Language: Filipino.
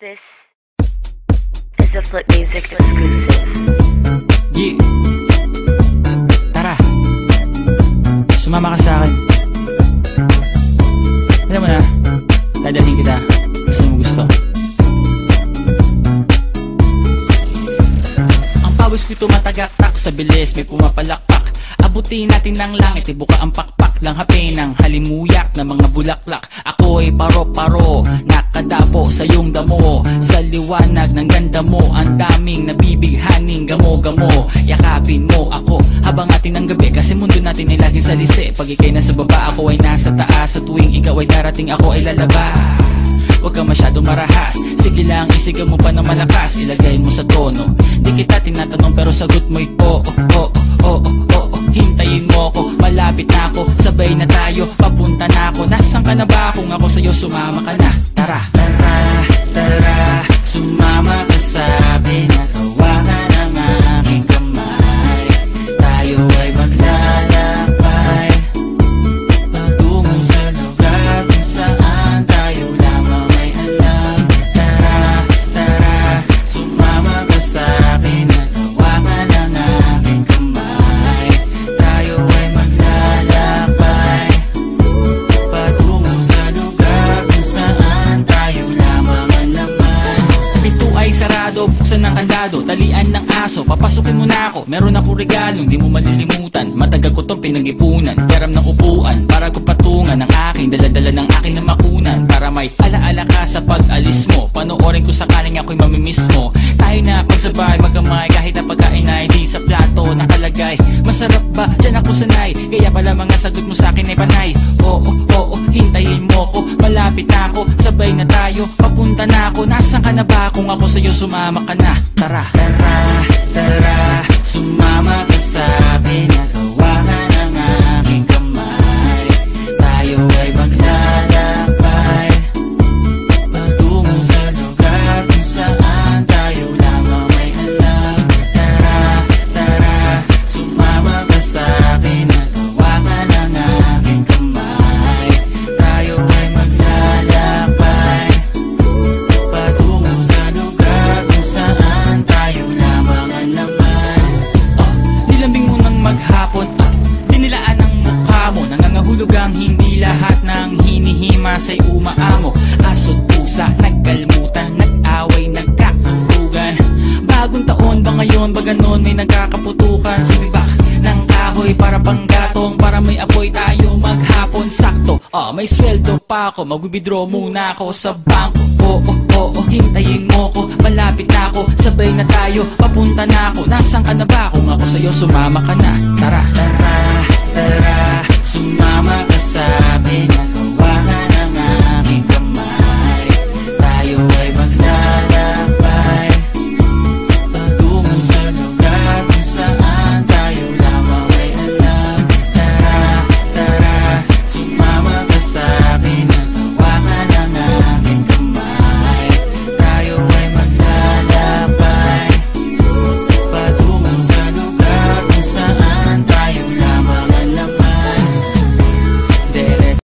This is a Flip Music exclusive. Yeah. Tara, sumama ka sa akin. Alam mo na, dadalhin kita. Gusto mo gusto. Ang pawis ko'y tumatagaktak sa bilis, may pumapalakpak. Abutin natin ng langit, ibuka ang pakpak lang hape ng halimuyak na mga bulaklak. Ako'y paro-paro, nakadapo sa iyong damo. Sa liwanag ng ganda mo, ang daming nabibighaning gamo-gamo. Yakapin mo ako habang atin ng gabi, kasi mundo natin ay laging salisi. Pag ikay nasa baba, ako ay nasa taas. Sa tuwing ikaw ay darating, ako ay lalabas. Huwag ka masyadong marahas, sige lang isigaw mo pa ng malakas. Ilagay mo sa tono, di kita tinatanong pero sagot mo'y oo, oo, oo, oo. Hintayin mo ako, malapit na ako, sabay na tayo, papunta na ako. Nasaan ka na ba? Kung ako sa'yo, sumama ka na. Tara, tara, tara, sumama ka sa akin. Nakawakan ang aking kamay. Tayo ay maglalakbay patungo sa lugar kung saan tayo lamang ay alam. Tara, tara, sumama ka sa akin. Nakawakan ang aking kamay. Tayo ay maglalakbay patungo sa lugar kung saan tayo lamang ang laman. Pinto ay sarado, buksan ng kandado, talian ng aso, papasukin mo na ako. Meron ako regalong di mo malilimutan. Matagal ko tong pinag-ipunan, karam ng upuan para ko patungan ang aking daladala ng aking na makunan. Para may alaala ka sa pag-alis mo, panoorin ko sakaling ako'y mamimiss mo. Tayo na pagsabay magkamay, kahit na pagkain ay di sa plato nakalagay. Masarap ba? Diyan ako sanay, kaya pala mga sagot mo sa akin ay panay. Oo, oo, hintayin mo ko, malapit na ako, sabay na tayo, papunta na ako. Nasaan ka na ba? Kung ako sa'yo, sumama ka na. Tara, tara, tara, sumama ka sa akin. Nakawakan ang aking kamay. Tayo ay maglalakbay patungo sa lugar kung saan tayo lamang may alam. Tara, tara, sumama ka sa akin. Nakawakan ang aking kamay. Tayo ay maglalakbay patungo sa lugar kung saan tayo lamang ang laman. Nilambing mo ng maghapon at dinilaan ang mukha mo. Nangangahulog ang hindi lahat ng hinihima sa'y umaamo. Aso't pusa, nagkalmutan, nag-away, nagkakatugan. Bagong taon ba ngayon, ba ganon may nagkakaputukan? Sumibak ng kahoy para panggatong, para may apoy tayo maghapon. Sakto, may sweldo pa ako, mag-withdraw muna ako sa bangko. Oo, oo, hintayin mo ko, malapit na ako, sabay na tayo, papunta na ako. Nasaan ka na ba? Kung ako sa'yo, sumama ka na. Tara, tara,